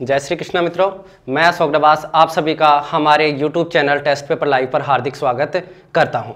जय श्री कृष्णा मित्रों, मैं अशोक डबास आप सभी का हमारे YouTube channel test paper live पर हार्दिक स्वागत करता हूं।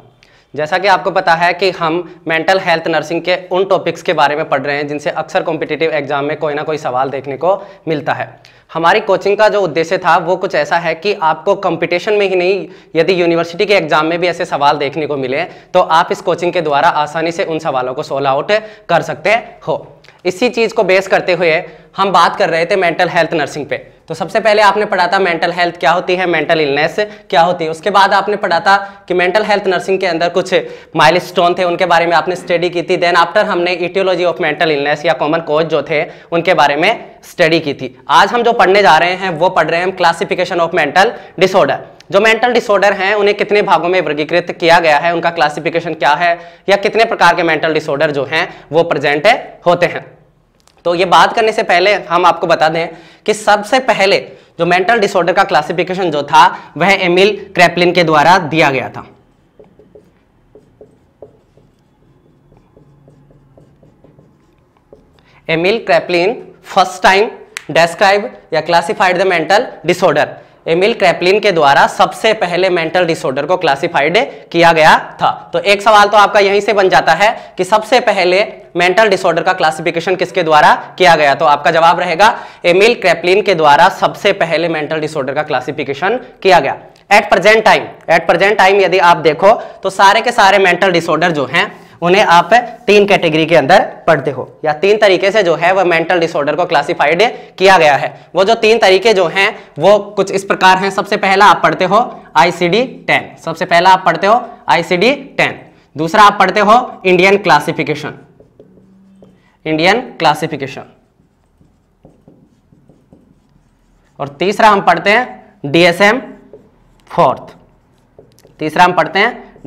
जैसा कि आपको पता है कि हम मेंटल हेल्थ नर्सिंग के उन टॉपिक्स के बारे में पढ़ रहे हैं जिनसे अक्सर कॉम्पिटिटिव एग्जाम में कोई ना कोई सवाल देखने को मिलता है। हमारी कोचिंग का जो उद्देश्य था वो कुछ ऐसा है कि आपको कंपटीशन में ही नहीं, यदि यूनिवर्सिटी के एग्जाम में भी ऐसे सवाल देखने को मिले तो आप इस कोचिंग के द्वारा आसानी से उन सवालों को सोल्व आउट कर सकते हो। इसी चीज़ को बेस करते हुए हम बात कर रहे थे मेंटल हेल्थ नर्सिंग पे। तो सबसे पहले आपने पढ़ा था मेंटल हेल्थ क्या होती है, मेंटल इलनेस क्या होती है। उसके बाद आपने पढ़ा था कि मेंटल हेल्थ नर्सिंग के अंदर कुछ माइलस्टोन थे, उनके बारे में आपने स्टडी की थी। देन आफ्टर हमने इटियोलॉजी ऑफ मेंटल इलनेस या कॉमन कॉज जो थे उनके बारे में स्टडी की थी। आज हम जो पढ़ने जा रहे हैं वो पढ़ रहे हैं हम क्लासिफिकेशन ऑफ मेंटल डिसऑर्डर। जो मेंटल डिसऑर्डर हैं उन्हें कितने भागों में वर्गीकृत किया गया है, उनका क्लासिफिकेशन क्या है, या कितने प्रकार के मेंटल डिसऑर्डर जो हैं वो प्रेजेंट होते हैं। तो ये बात करने से पहले हम आपको बता दें कि सबसे पहले जो मेंटल डिसऑर्डर का क्लासिफिकेशन जो था वह एमिल क्रैपलिन के द्वारा दिया गया था। Emil Kraepelin first time describe या classified the mental disorder. Emil Kraepelin के द्वारा सबसे पहले मेंटल डिसऑर्डर को क्लासिफाइड किया गया था। तो एक सवाल तो आपका यहीं से बन जाता है कि सबसे पहले मेंटल डिसऑर्डर का क्लासिफिकेशन किसके द्वारा किया गया। तो आपका जवाब रहेगा एमिल क्रैपलिन के द्वारा सबसे पहले मेंटल डिसऑर्डर का क्लासिफिकेशन किया गया। एट प्रेजेंट टाइम यदि आप देखो तो सारे के सारे मेंटल डिसऑर्डर जो हैं उन्हें आप तीन कैटेगरी के अंदर पढ़ते हो, या तीन तरीके से जो है वह मेंटल डिसऑर्डर को क्लासिफाइड किया गया है। वो जो तीन तरीके जो हैं वो कुछ इस प्रकार हैं। सबसे पहला आप पढ़ते हो ICD-10, सबसे पहला आप पढ़ते हो ICD-10। दूसरा आप पढ़ते हो इंडियन क्लासिफिकेशन, और तीसरा हम पढ़ते हैं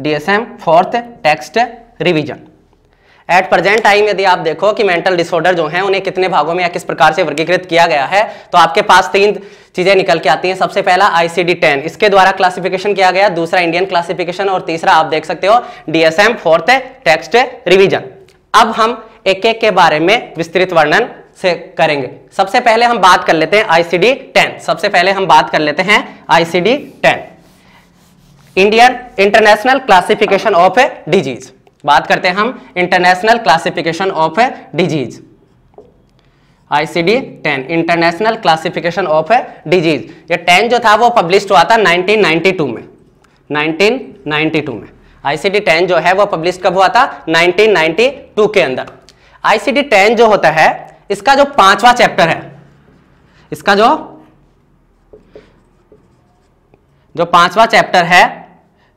DSM-4, text revision. At present time यदि आप देखो कि मेंटल डिसऑर्डर जो हैं उन्हें कितने भागों में या किस प्रकार से वर्गीकृत किया गया है, तो आपके पास तीन चीजें निकल के आती हैं। सबसे पहला ICD-10, इसके द्वारा क्लासिफिकेशन किया गया। दूसरा इंडियन क्लासिफिकेशन, और तीसरा आप देख सकते हो DSM-4 टेक्स्ट रिवीजन। अब हम एक एक के बारे में विस्तृत वर्णन से करेंगे। सबसे पहले हम बात कर लेते हैं ICD-10, Indian international classification of disease. बात करते हैं हम international classification of disease, ICD-10 international classification of disease. ये 10 जो था वो पब्लिश हुआ था 1992 में। ICD-10 जो है वो पब्लिश कब हुआ था? 1992 के अंदर। ICD-10 जो होता है इसका जो पांचवा चैप्टर है, इसका जो पांचवा चैप्टर है,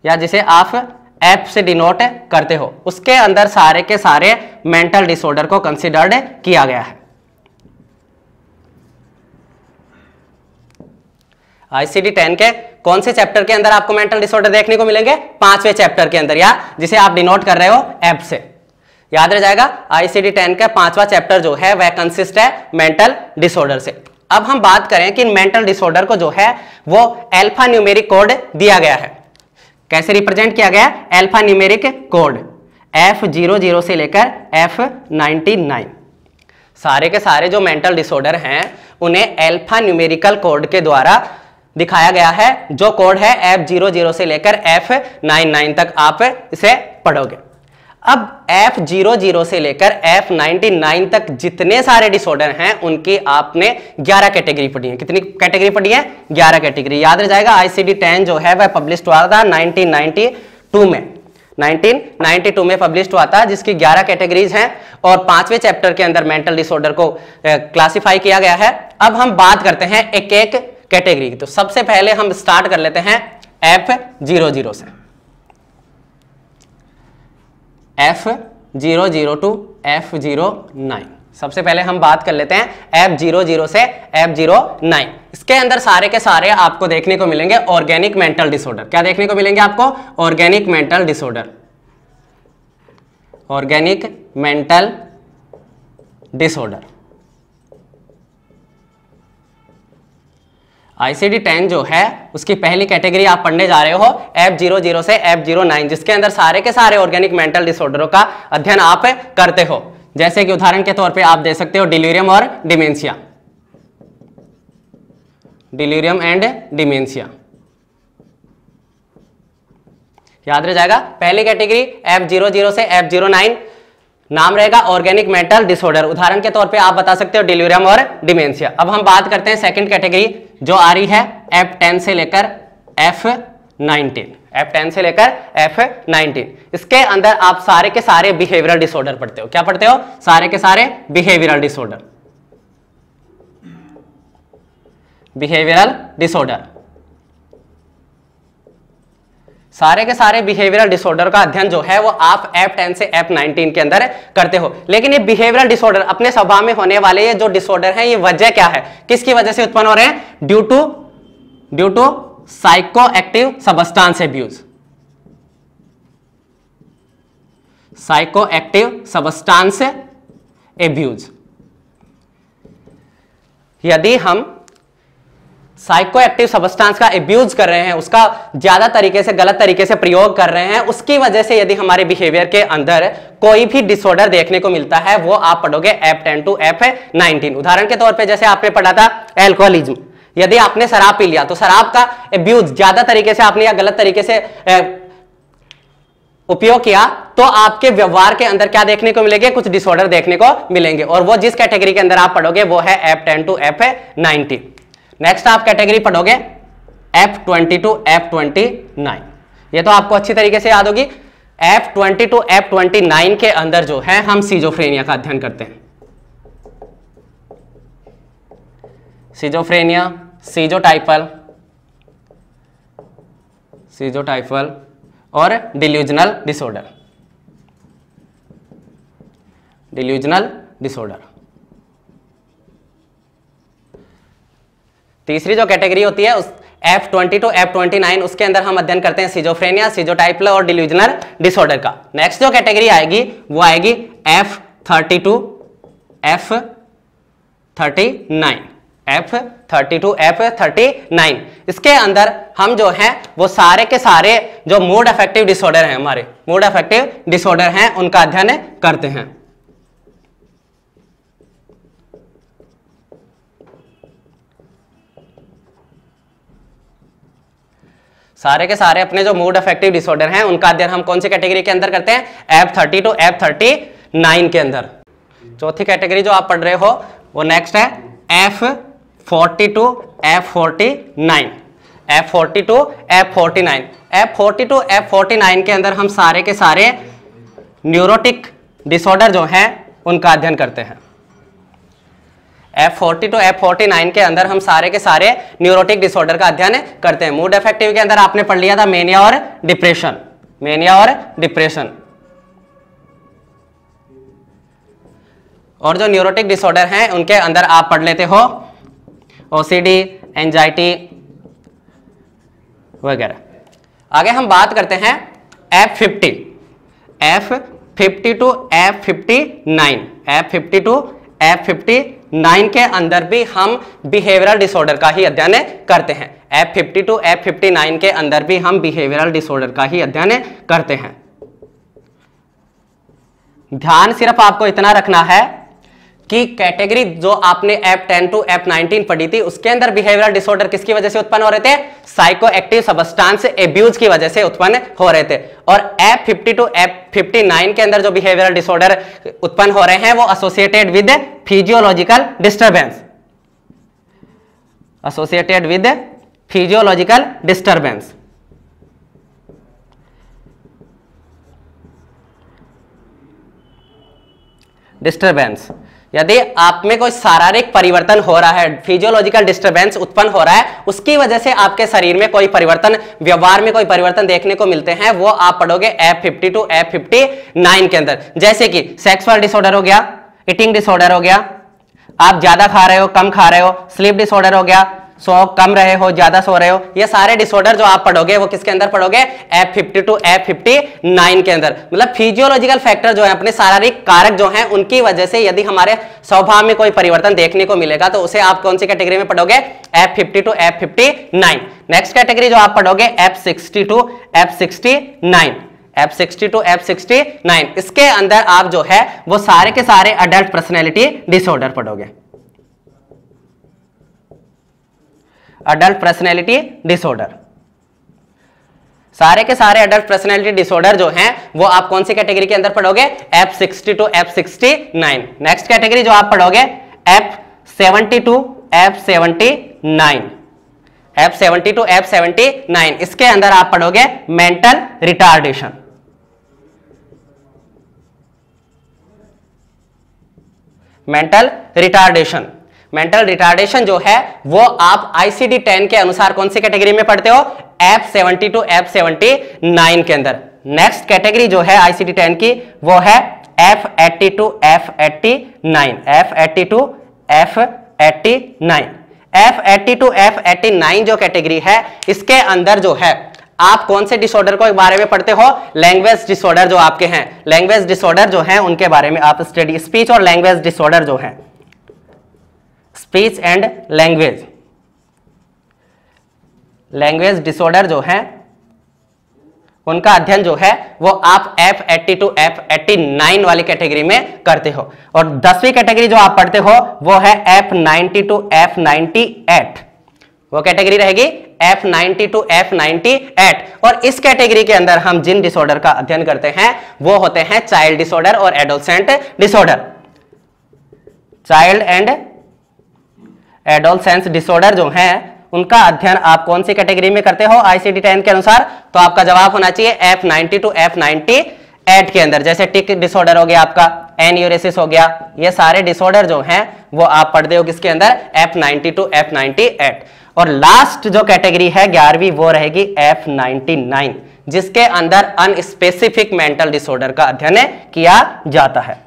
या जिसे आप F से डिनोट करते हो, उसके अंदर सारे के सारे मेंटल डिसऑर्डर को कंसीडर्ड किया गया है। ICD-10 के कौन से चैप्टर के अंदर आपको मेंटल डिसऑर्डर देखने को मिलेंगे? पांचवें चैप्टर के अंदर, या जिसे आप डिनोट कर रहे हो F से। याद रह जाएगा, ICD-10 का पांचवा चैप्टर जो है वह कंसिस्ट है मेंटल डिसऑर्डर से। अब हम बात करें कि मेंटल डिसऑर्डर को जो है वो अल्फा न्यूमेरिक कोड दिया गया है। कैसे रिप्रेजेंट किया गया? अल्फा न्यूमेरिक कोड F00 से लेकर F99। सारे के सारे जो मेंटल डिसऑर्डर हैं उन्हें अल्फा न्यूमेरिकल कोड के द्वारा दिखाया गया है। जो कोड है F00 से लेकर F99 तक आप इसे पढ़ोगे। अब F00 से लेकर F99 तक जितने सारे डिसऑर्डर हैं उनकी आपने 11 कैटेगरी पढ़ी है। कितनी कैटेगरी पढ़ी है? 11 कैटेगरी। याद रह जाएगा, ICD-10 जो है वह पब्लिश हुआ था 1992 में पब्लिश हुआ था, जिसकी 11 कैटेगरीज हैं, और पांचवें चैप्टर के अंदर मेंटल डिसऑर्डर को क्लासिफाई किया गया है। अब हम बात करते हैं एक एक कैटेगरी की। तो सबसे पहले हम स्टार्ट कर लेते हैं F00 से, F00 टू F09। सबसे पहले हम बात कर लेते हैं F00 से F09। इसके अंदर सारे के सारे आपको देखने को मिलेंगे ऑर्गेनिक मेंटल डिसऑर्डर। क्या देखने को मिलेंगे आपको? Organic mental disorder. ICD-10 जो है उसकी पहली कैटेगरी आप पढ़ने जा रहे हो F00 से F09, जिसके अंदर सारे के सारे ऑर्गेनिक मेंटल डिसऑर्डरों का अध्ययन आप करते हो। जैसे कि उदाहरण के तौर पे आप दे सकते हो डिलीरियम और डिमेंशिया। Delirium and dementia. याद रह जाएगा। पहली कैटेगरी F00 से F09 नाम रहेगा ऑर्गेनिक मेंटल डिसऑर्डर। उदाहरण के तौर पे आप बता सकते हो डिलीरियम और डिमेंशिया। अब हम बात करते हैं सेकंड कैटेगरी जो आ रही है F10 से लेकर F19। F10 से लेकर F19 इसके अंदर आप सारे के सारे बिहेवियरल डिसऑर्डर पढ़ते हो। क्या पढ़ते हो? सारे के सारे बिहेवियरल डिसऑर्डर। बिहेवियरल डिसऑर्डर, सारे के सारे बिहेवियरल डिसऑर्डर का अध्ययन जो है वो आप F10 से F19 के अंदर करते हो। लेकिन ये बिहेवियरल डिसऑर्डर अपने स्वभाव में होने वाले ये जो डिसऑर्डर हैं, ये वजह क्या है, किसकी वजह से उत्पन्न हो रहे हैं? Due to psychoactive substance abuse. Psychoactive substance abuse. यदि हम साइकोएक्टिव सब्सटेंस का एब्यूज कर रहे हैं, उसका ज्यादा तरीके से गलत तरीके से प्रयोग कर रहे हैं, उसकी वजह से यदि हमारे बिहेवियर के अंदर कोई भी डिसऑर्डर देखने को मिलता है, वो आप पढ़ोगे F10 to F19। उदाहरण के तौर पे जैसे आपने पढ़ा था एल्कोहलिज्म। यदि आपने शराब पी लिया तो शराब का एब्यूज ज्यादा तरीके से आपने या गलत तरीके से उपयोग किया तो आपके व्यवहार के अंदर क्या देखने को मिलेंगे? कुछ डिसऑर्डर देखने को मिलेंगे, और वो जिस कैटेगरी के अंदर आप पढ़ोगे वो है F10 to F19। नेक्स्ट आप कैटेगरी पढ़ोगे F20 to F29। ये तो आपको अच्छी तरीके से याद होगी। F20 to F29 के अंदर जो है हम सिजोफ्रेनिया का अध्ययन करते हैं। सिजोफ्रेनिया, सीजोटाइपल और डिल्यूजनल डिसऑर्डर। तीसरी जो कैटेगरी होती है उस F20 to F29 उसके अंदर हम अध्ययन करते हैं सिजोफ्रेनिया, सीजोटाइपल और डिल्यूजनल डिसऑर्डर का। नेक्स्ट जो कैटेगरी आएगी वो आएगी F30 to F39। इसके अंदर हम जो हैं वो सारे के सारे जो मूड अफेक्टिव डिसऑर्डर हैं, हमारे मूड अफेक्टिव डिसऑर्डर हैं, उनका अध्ययन करते हैं। सारे के सारे अपने जो मूड अफेक्टिव डिसऑर्डर हैं उनका अध्ययन हम कौन सी कैटेगरी के अंदर करते हैं? F30 to F39 के अंदर। चौथी कैटेगरी जो आप पढ़ रहे हो वो नेक्स्ट है F40 to F49। F40 to F49 के अंदर हम सारे के सारे न्यूरोटिक डिसऑर्डर जो हैं उनका अध्ययन करते हैं। F40 to F49 के अंदर हम सारे के सारे न्यूरोटिक डिसऑर्डर का अध्ययन करते हैं। मूड अफेक्टिव के अंदर आपने पढ़ लिया था मेनिया और डिप्रेशन। और जो न्यूरोटिक डिसऑर्डर हैं उनके अंदर आप पढ़ लेते हो OCD, एंजाइटी वगैरह। आगे हम बात करते हैं F50 to F59 के अंदर भी हम बिहेवियरल डिसऑर्डर का ही अध्ययन करते हैं। F50 to F59 के अंदर भी हम बिहेवियरल डिसऑर्डर का ही अध्ययन करते हैं। ध्यान सिर्फ आपको इतना रखना है कि कैटेगरी जो आपने F10 to F19 पढ़ी थी उसके अंदर बिहेवियरल डिसऑर्डर किसकी वजह से उत्पन्न हो रहे थे? साइकोएक्टिव सब्सटेंस एब्यूज की वजह से उत्पन्न हो रहे थे। और F50 to F59 के अंदर जो बिहेवियरल डिसऑर्डर उत्पन्न हो रहे हैं वो एसोसिएटेड विद फिजियोलॉजिकल डिस्टर्बेंस। यदि आप में कोई शारीरिक परिवर्तन हो रहा है, फिजियोलॉजिकल डिस्टरबेंस उत्पन्न हो रहा है, उसकी वजह से आपके शरीर में कोई परिवर्तन, व्यवहार में कोई परिवर्तन देखने को मिलते हैं, वो आप पढ़ोगे F50 to F59 के अंदर। जैसे कि सेक्सुअल डिसऑर्डर हो गया, ईटिंग डिसऑर्डर हो गया, आप ज्यादा खा रहे हो कम खा रहे हो, स्लीप डिसऑर्डर हो गया, सो कम रहे हो ज्यादा सो रहे हो, ये सारे डिसऑर्डर जो आप पढ़ोगे वो किसके अंदर पढ़ोगे? F50 to F59 के अंदर। मतलब फिजियोलॉजिकल फैक्टर जो है, अपने शारीरिक कारक जो हैं, उनकी वजह से यदि हमारे स्वभाव में कोई परिवर्तन देखने को मिलेगा तो उसे आप कौन सी कैटेगरी में पढ़ोगे? F50 to F59। Next category जो आप पढ़ोगे F60 to F69। इसके अंदर आप जो है वो सारे के सारे अडल्ट पर्सनैलिटी डिसऑर्डर पढ़ोगे। Adult personality disorder. सारे के सारे अडल्ट पर्सनैलिटी डिसऑर्डर जो हैं वो आप कौन सी कैटेगरी के अंदर पढ़ोगे? F60 to F69। Next category जो आप पढ़ोगे F70 to F79, F70 to F79, इसके अंदर आप पढ़ोगे mental retardation. Mental retardation, mental retardation जो है वो आप ICD-10 के अनुसार कौन सी कैटेगरी में पढ़ते हो? F70 to F79 के अंदर। नेक्स्ट कैटेगरी जो है ICD-10 की वो है F80 to F89, F80 to F89, F80 to F89 जो कैटेगरी है इसके अंदर जो है आप कौन से डिसऑर्डर को बारे में पढ़ते हो? लैंग्वेज डिसऑर्डर जो आपके हैं, लैंग्वेज डिसऑर्डर जो हैं उनके बारे में आप स्टडी, स्पीच और लैंग्वेज डिसऑर्डर जो हैं, speech and language, language disorder जो हैं उनका अध्ययन जो है वो आप F80 to F89 वाली कैटेगरी में करते हो। और 10वीं कैटेगरी जो आप पढ़ते हो वो है F90 to F98, वो कैटेगरी रहेगी F90 to F98। और इस कैटेगरी के अंदर हम जिन डिसऑर्डर का अध्ययन करते हैं वो होते हैं चाइल्ड डिसऑर्डर और adolescent disorder. Child and adolescence disorder जो हैं उनका अध्ययन आप कौन सी कैटेगरी में करते हो ICD-10 के अनुसार? तो आपका जवाब होना चाहिए F90 to F98 के अंदर। जैसे टिक डिसऑर्डर हो गया, आपका एन्यूरेसिस हो गया, ये सारे डिसऑर्डर जो हैं वो आप पढ़ते हो किसके अंदर? F90 to F98। और लास्ट जो कैटेगरी है 11वीं वो रहेगी F99, जिसके अंदर अनस्पेसिफिक मेंटल डिसऑर्डर का अध्ययन किया जाता है।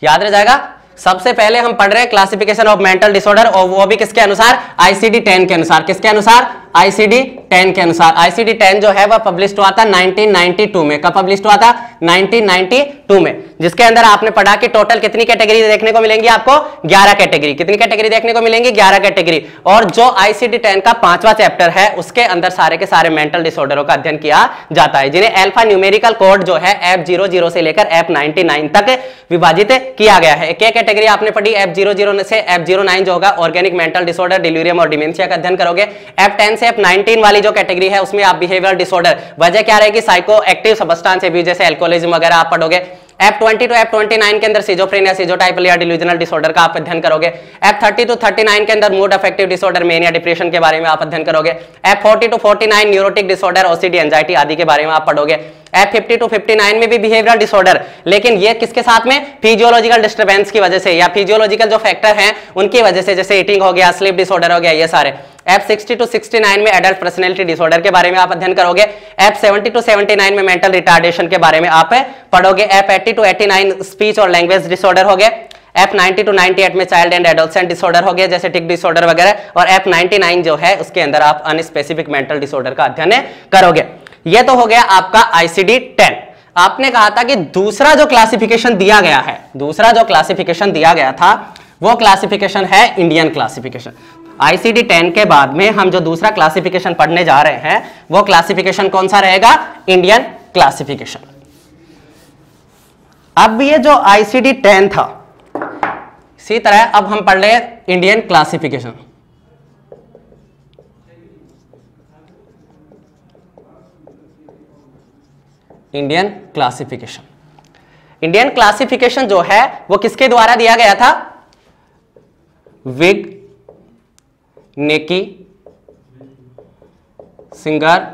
याद रह जाएगा। सबसे पहले हम पढ़ रहे हैं क्लासिफिकेशन ऑफ मेंटल डिसऑर्डर, और वो भी किसके अनुसार? ICD-10 के अनुसार। किसके अनुसार? ICD-10 के अनुसार। ICD-10 जो है वह पब्लिश हुआ था 1992 में। कब पब्लिश हुआ था? 1992 में, जिसके अंदर आपने पढ़ा कि टोटल कितनी कैटेगरी देखने को मिलेंगी आपको? 11 कैटेगरी। कितनी कैटेगरी देखने को मिलेंगी? 11 कैटेगरी। और जो ICD-10 का 5वां चैप्टर है उसके अंदर सारे के सारे मेंटल डिसऑर्डरों का अध्ययन किया जाता है, जिन्हें अल्फा न्यूमेरिकल कोड जो है F00 से लेकर F99 तक विभाजित किया गया है। एक कैटेगरी आपने पढ़ी F00 से F09 जो होगा ऑर्गेनिक मेंटल डिसऑर्डर, डिलीरियम और डिमेंशिया का अध्ययन करोगे। F10 से F19 वाली जो कैटेगरी है उसमें आप बिहेवियरल डिसऑर्डर, वजह क्या रहेगी? साइको एक्टिव सब्सटेंस अब्यूज जैसे अल्कोहलिज्म वगैरह आप पढ़ोगे। F20 to F29 के अंदर सिजोफ्रेनिया, सिजोटाइपल या डिल्यूजनल डिसऑर्डर का आप अध्ययन करोगे। F30 to 39 के अंदर mood affective disorder, mania, depression के बारे में आप अध्ययन करोगे। F40 to 49 neurotic disorder, OCD, anxiety आदि के बारे में आप पढ़ोगे। F50 to 59 में भी बिहेवियरल डिसऑर्डर, लेकिन ये किसके साथ में? फिजियोलॉजिकल डिस्टर्बेंस की वजह से या फिजियोलॉजिकल जो फैक्टर हैं उनकी वजह से, जैसे ईटिंग हो गया, स्लीप डिसऑर्डर हो गया, ये सारे। F60 to 69 में एडल्ट पर्सनैलिटी डिसऑर्डर के बारे में आप अध्ययन करोगे। F70 to 79 में मेंटल रिटार्डेशन के बारे में आप पढ़ोगे। F80 to 89 स्पीच और लैंग्वेज डिसऑर्डर हो गए। F90 to 98 में चाइल्ड एंड एडोलसेंट डिसऑर्डर हो गया, जैसे टिक डिसऑर्डर वगैरह। और F99 जो है उसके अंदर आप अनस्पेसिफिक मेंटल डिसऑर्डर का अध्ययन करोगे। ये तो हो गया आपका ICD-10। आपने कहा था कि दूसरा जो क्लासिफिकेशन दिया गया है, दूसरा जो क्लासिफिकेशन दिया गया था वो क्लासिफिकेशन है इंडियन क्लासिफिकेशन। ICD-10 के बाद में हम जो दूसरा क्लासिफिकेशन पढ़ने जा रहे हैं वो क्लासिफिकेशन कौन सा रहेगा? Indian classification. अब ये जो ICD-10 था, इसी तरह अब हम पढ़ रहे हैं Indian classification. Indian classification, Indian classification जो है वो किसके द्वारा दिया गया था? विग, नेकी, सिंगर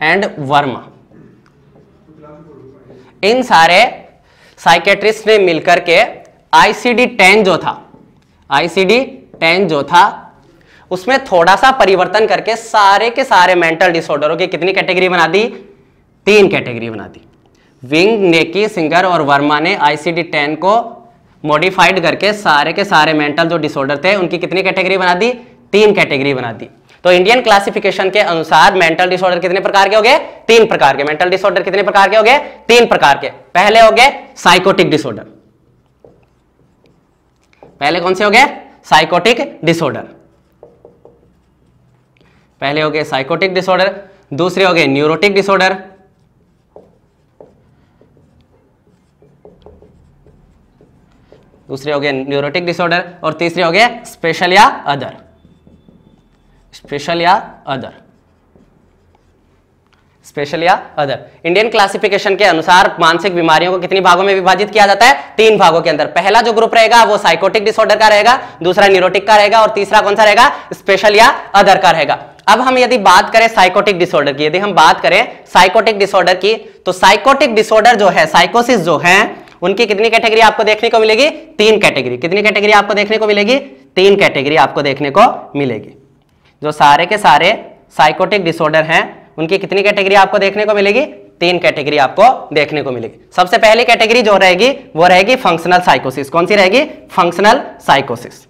एंड वर्मा, इन सारे साइकेट्रिस्ट ने मिलकर के ICD-10 जो था, ICD-10 जो था उसमें थोड़ा सा परिवर्तन करके सारे के सारे मेंटल डिसऑर्डरों की कितनी कैटेगरी बना दी? 3 कैटेगरी बना दी। विंग, नेकी, सिंगर और वर्मा ने ICD-10 को मॉडिफाइड करके सारे के सारे मेंटल जो डिसऑर्डर थे उनकी कितनी कैटेगरी बना दी? 3 कैटेगरी बना दी। तो इंडियन क्लासिफिकेशन के अनुसार मेंटल डिसऑर्डर कितने प्रकार के हो गए? 3 प्रकार के। मेंटल डिसऑर्डर कितने प्रकार के हो गए? 3 प्रकार के। पहले हो गए साइकोटिक डिसऑर्डर। पहले कौन से हो गए? Psychotic disorder. पहले हो गए साइकोटिक डिसऑर्डर, दूसरे हो गए न्यूरोटिक डिसऑर्डर, दूसरे हो गए न्यूरोटिक डिसऑर्डर और तीसरे हो गए स्पेशल या अदर। स्पेशल या अदर, स्पेशल या अदर। इंडियन क्लासिफिकेशन के अनुसार मानसिक बीमारियों को कितनी भागों में विभाजित किया जाता है? 3 भागों के अंदर। पहला जो ग्रुप रहेगा वो साइकोटिक डिसऑर्डर का रहेगा, दूसरा न्यूरोटिक का रहेगा और तीसरा कौन सा रहेगा? स्पेशल या अदर का रहेगा। अब हम यदि बात करें साइकोटिक डिसऑर्डर की, यदि हम बात करें साइकोटिक डिसऑर्डर की, तो साइकोटिक डिसऑर्डर जो है, साइकोसिस जो है, उनकी कितनी कैटेगरी आपको देखने को मिलेगी? 3 कैटेगरी। कितनी कैटेगरी आपको देखने को मिलेगी? 3 कैटेगरी आपको देखने को मिलेगी। जो सारे के सारे साइकोटिक डिसऑर्डर हैं उनकी कितनी कैटेगरी आपको देखने को मिलेगी? 3 कैटेगरी आपको देखने को मिलेगी। सबसे पहली कैटेगरी जो रहेगी वो रहेगी फंक्शनल साइकोसिस। कौन सी रहेगी? फंक्शनल साइकोसिस।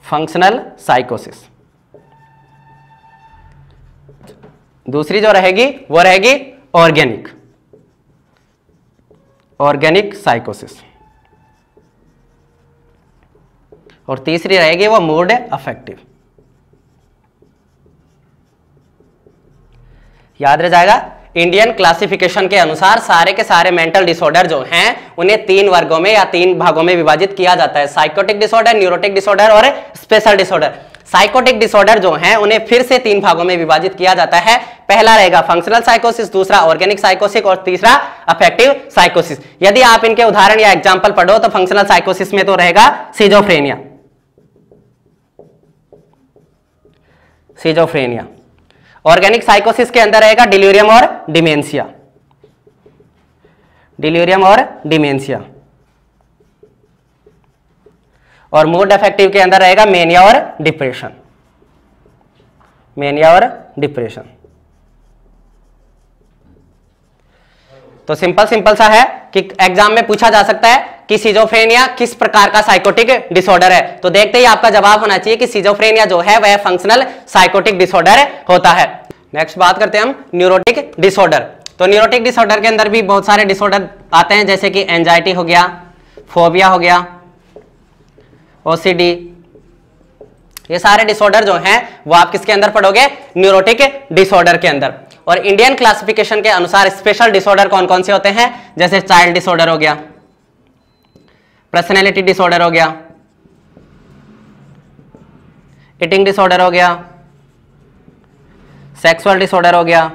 फंक्शनल साइकोसिस। दूसरी जो रहेगी वो रहेगी ऑर्गेनिक, ऑर्गेनिक साइकोसिस। और तीसरी रहेगी वो मूड अफेक्टिव। याद रह जाएगा, इंडियन क्लासिफिकेशन के अनुसार सारे के सारे मेंटल डिसऑर्डर जो हैं उन्हें 3 वर्गों में या 3 भागों में विभाजित किया जाता है, साइकोटिक डिसऑर्डर, न्यूरोटिक डिसऑर्डर और स्पेशल डिसऑर्डर। साइकोटिक डिसऑर्डर जो हैं उन्हें फिर से 3 भागों में विभाजित किया जाता है। पहला रहेगा फंक्शनल साइकोसिस, दूसरा ऑर्गेनिक साइकोसिस और तीसरा अफेक्टिव साइकोसिस। यदि आप इनके उदाहरण या एग्जांपल पढ़ो तो फंक्शनल साइकोसिस में तो रहेगा सिजोफ्रेनिया, सिजोफ्रेनिया। ऑर्गेनिक साइकोसिस के अंदर रहेगा डिलीरियम और डिमेंशिया, डिलीरियम और डिमेंशिया। और मूड अफेक्टिव के अंदर रहेगा मेनिया और डिप्रेशन, मेनिया और डिप्रेशन। तो सिंपल सा है कि एग्जाम में पूछा जा सकता है कि सिजोफ्रेनिया किस प्रकार का साइकोटिक डिसऑर्डर है। तो देखते ही आपका जवाब होना चाहिए कि सिजोफ्रेनिया जो है वह फंक्शनल साइकोटिक डिसऑर्डर होता है। नेक्स्ट बात करते हैं हम न्यूरोटिक डिसऑर्डर। तो न्यूरोटिक डिसऑर्डर के अंदर भी बहुत सारे डिसऑर्डर आते हैं, जैसे कि एंजाइटी हो गया, फोबिया हो गया, ओसीडी। ये सारे डिसऑर्डर जो हैं वो आप किसके अंदर पढ़ोगे? न्यूरोटिक डिसऑर्डर के अंदर। और इंडियन क्लासिफिकेशन के अनुसार स्पेशल डिसऑर्डर कौन कौन से होते हैं? जैसे चाइल्ड डिसऑर्डर हो गया, पर्सनैलिटी डिसऑर्डर हो गया, ईटिंग डिसऑर्डर हो गया, सेक्सुअल डिसऑर्डर हो गया।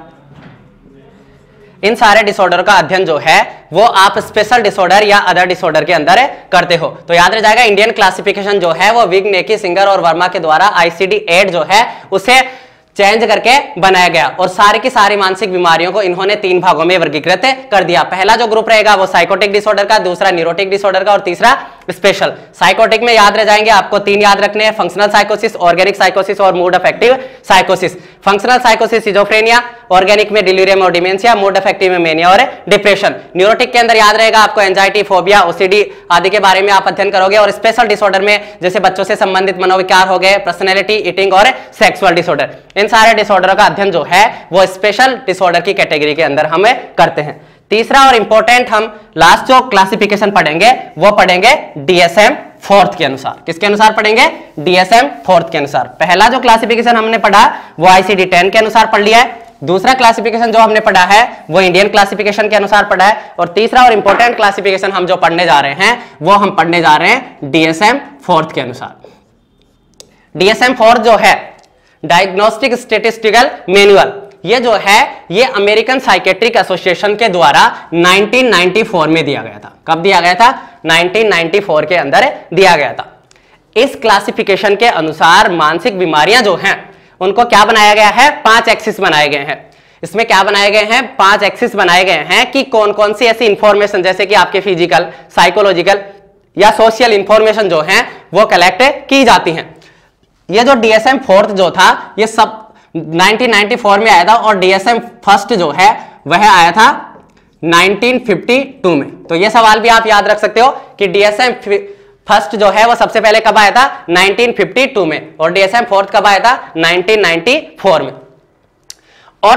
इन सारे डिसऑर्डर का अध्ययन जो है वो आप स्पेशल डिसऑर्डर या अदर डिसऑर्डर के अंदर करते हो। तो याद रह जाएगा, इंडियन क्लासिफिकेशन जो है वो विग, नेकी, सिंगर और वर्मा के द्वारा ICD-8 जो है उसे चेंज करके बनाया गया। और सारी की सारी मानसिक बीमारियों को इन्होंने 3 भागों में वर्गीकृत कर दिया। पहला जो ग्रुप रहेगा वो साइकोटिक डिसऑर्डर का, दूसरा न्यूरोटिक डिसऑर्डर का और तीसरा स्पेशल। साइकोटिक में याद रह जाएंगे आपको 3 याद रखने हैं, फंक्शनल साइकोसिस, ऑर्गेनिक साइकोसिस और mood affective साइकोसिस। Functional साइकोसिस schizophrenia, organic में डिलीरियम और डिमेंशिया, मूड अफेक्टिव में मेनिया और डिप्रेशन। न्यूरोटिक के अंदर याद रहेगा आपको एंजाइटी, फोबिया, ओसीडी आदि के बारे में आप अध्ययन करोगे। और स्पेशल डिसऑर्डर में जैसे बच्चों से संबंधित मनोविकार हो गए, पर्सनैलिटी, ईटिंग और सेक्सुअल डिसऑर्डर। इन सारे डिसऑर्डर का अध्ययन जो है वो स्पेशल डिसऑर्डर की कैटेगरी के अंदर हम करते हैं। तीसरा और इंपॉर्टेंट हम लास्ट जो क्लासिफिकेशन पढ़ेंगे वो पढ़ेंगे DSM-4 के अनुसार। किसके अनुसार पढ़ेंगे? DSM-4 के अनुसार। पहला जो क्लासिफिकेशन हमने पढ़ा वो ICD-10 के अनुसार पढ़ लिया है। दूसरा क्लासिफिकेशन जो हमने पढ़ा है वो इंडियन क्लासिफिकेशन के अनुसार पढ़ा है। और तीसरा और इंपॉर्टेंट क्लासिफिकेशन हम जो पढ़ने जा रहे हैं वो हम पढ़ने जा रहे हैं DSM-4 के अनुसार। DSM-4 जो है डायग्नोस्टिक स्टैटिस्टिकल मैनुअल, ये जो है ये अमेरिकन साइकेट्रिक एसोसिएशन के द्वारा 1994 में दिया गया था। कब दिया गया था? 1994 के अंदर दिया गया था। इस क्लासिफिकेशन के अनुसार मानसिक बीमारियां जो हैं उनको क्या बनाया गया है? 5 एक्सिस बनाए गए हैं। इसमें क्या बनाए गए हैं? 5 एक्सिस बनाए गए हैं कि कौन कौन सी ऐसी इंफॉर्मेशन जैसे कि आपके फिजिकल, साइकोलॉजिकल या सोशल इंफॉर्मेशन जो है वो कलेक्ट की जाती हैं। ये जो DSM-4 जो था ये सब 1994 में आया था और DSM-1 जो है वह आया था 1952 में। तो ये सवाल भी आप याद रख सकते हो कि DSM-1 जो है वो सबसे पहले कब आया था? 1952 में। और DSM-4 कब आया था? 1994 में। और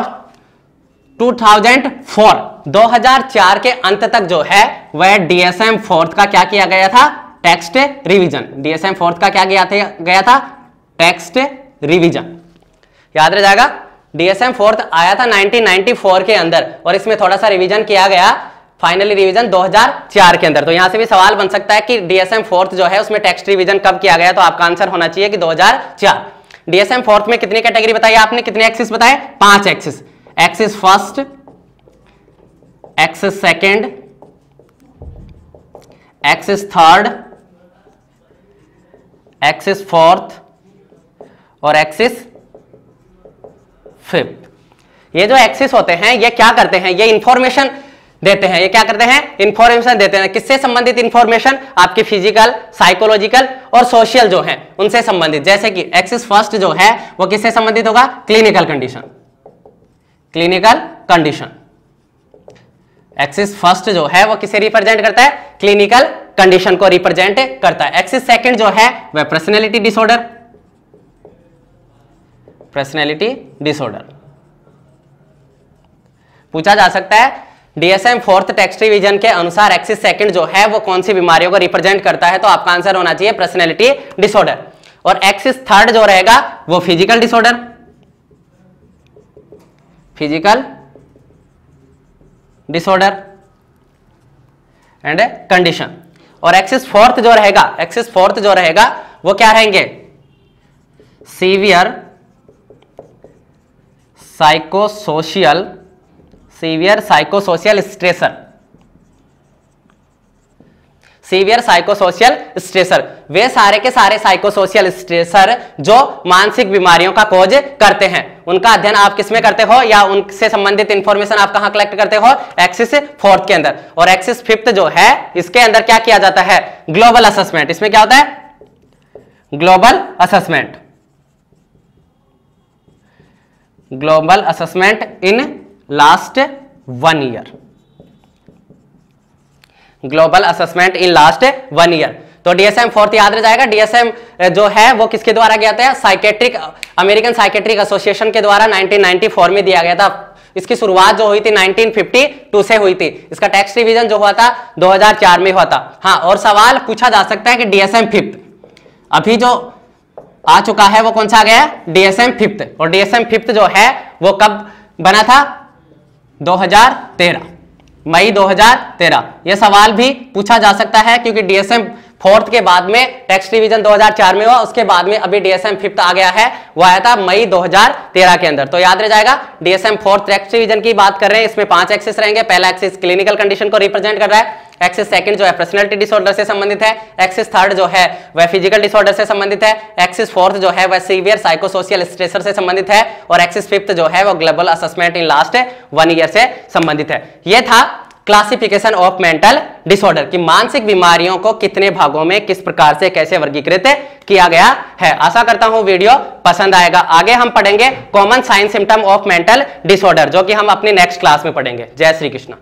2004 के अंत तक जो है वह DSM-4 का क्या किया गया था? Text revision. DSM-4 का क्या गया था? Text revision. याद रह जाएगा, DSM-4 आया था 1994 के अंदर और इसमें थोड़ा सा रिवीजन किया गया फाइनली रिवीजन 2004 के अंदर। तो यहां से भी सवाल बन सकता है कि डीएसएम फोर्थ जो है उसमें टेक्स्ट रिवीजन कब किया गया, तो आपका आंसर होना चाहिए कि 2004। डीएसएम फोर्थ में कितनी कैटेगरी बताई आपने, कितने एक्सिस बताए, 5 axis. Axis first, axis second, axis third, axis fourth और एक्सिस फिफ्थ। ये जो एक्सिस होते हैं ये क्या करते हैं, ये इंफॉर्मेशन देते हैं। ये क्या करते हैं, इंफॉर्मेशन देते हैं। किससे संबंधित इंफॉर्मेशन, आपकी फिजिकल, साइकोलॉजिकल और सोशल जो है उनसे संबंधित। जैसे कि एक्सिस फर्स्ट जो है वो किससे संबंधित होगा, clinical condition. Clinical condition, axis first जो है वो किसे रिप्रेजेंट करता है, क्लिनिकल कंडीशन को रिप्रेजेंट करता है। एक्सिस सेकंड जो है वह पर्सनैलिटी डिसऑर्डर, पर्सनैलिटी डिसऑर्डर। पूछा जा सकता है डीएसएम फोर्थ टेक्स्ट रिवीजन के अनुसार एक्सिस सेकंड जो है वो कौन सी बीमारियों को रिप्रेजेंट करता है, तो आपका आंसर होना चाहिए पर्सनैलिटी डिसऑर्डर। और एक्सिस थर्ड जो रहेगा वो physical disorder, physical disorder and condition. और एक्सिस फोर्थ जो रहेगा, एक्सिस फोर्थ जो रहेगा वो क्या रहेंगे, severe psychosocial, severe psychosocial stressor, severe psychosocial stressor. वे सारे के सारे साइकोसोशियल स्ट्रेसर जो मानसिक बीमारियों का खोज करते हैं, उनका अध्ययन आप किसमें करते हो या उनसे संबंधित इंफॉर्मेशन आप कहां कलेक्ट करते हो, एक्सिस फोर्थ के अंदर। और एक्सिस फिफ्थ जो है इसके अंदर क्या किया जाता है, ग्लोबल असेसमेंट। इसमें क्या होता है, global assessment, global assessment in last 1 year, global assessment in last 1 year. तो डीएसएम फोर्थ याद रह जाएगा। डीएसएम जो है वो किसके द्वारा किया था, साइकेट्रिक, अमेरिकन साइकेट्रिक एसोसिएशन के द्वारा 1994 में दिया गया था। इसकी शुरुआत जो हुई थी 1952 से हुई थी। इसका टेक्स्ट रिवीजन जो हुआ था 2004 में हुआ था। हाँ, और सवाल पूछा जा सकता है कि डीएसएम फिफ्थ अभी जो आ चुका है वो कौन सा आ गया है, डीएसएम फिफ्थ। और डीएसएम फिफ्थ जो है वो कब बना था, 2013, मई 2013। यह सवाल भी पूछा जा सकता है क्योंकि डीएसएम फोर्थ के बाद में टेक्स्ट रिवीजन 2004 में हुआ, उसके बाद में अभी डीएसएम फिफ्थ आ गया है, वो आया था मई 2013 के अंदर। तो याद रह जाएगा डीएसएम फोर्थ टेक्स्ट रिवीजन की बात कर रहे हैं, इसमें 5 एक्सिस रहेंगे। पहला एक्सिस क्लिनिकल कंडीशन को रिप्रेजेंट कर रहा है, एक्सिस सेकंड जो है पर्सनैलिटी डिसऑर्डर से संबंधित है, एक्सिस थर्ड जो है वह फिजिकल डिसऑर्डर से संबंधित है, एक्सिस फोर्थ जो है वह सीवियर साइकोसोशियल स्ट्रेसर से संबंधित है, और एक्सिस फिफ्थ जो है वह global assessment in last 1 year से संबंधित है। यह था क्लासिफिकेशन ऑफ मेंटल डिसऑर्डर की मानसिक बीमारियों को कितने भागों में किस प्रकार से कैसे वर्गीकृत किया गया है। आशा करता हूं वीडियो पसंद आएगा। आगे हम पढ़ेंगे common sign symptom of mental disorder, जो कि हम अपनी नेक्स्ट क्लास में पढ़ेंगे। जय श्री कृष्ण।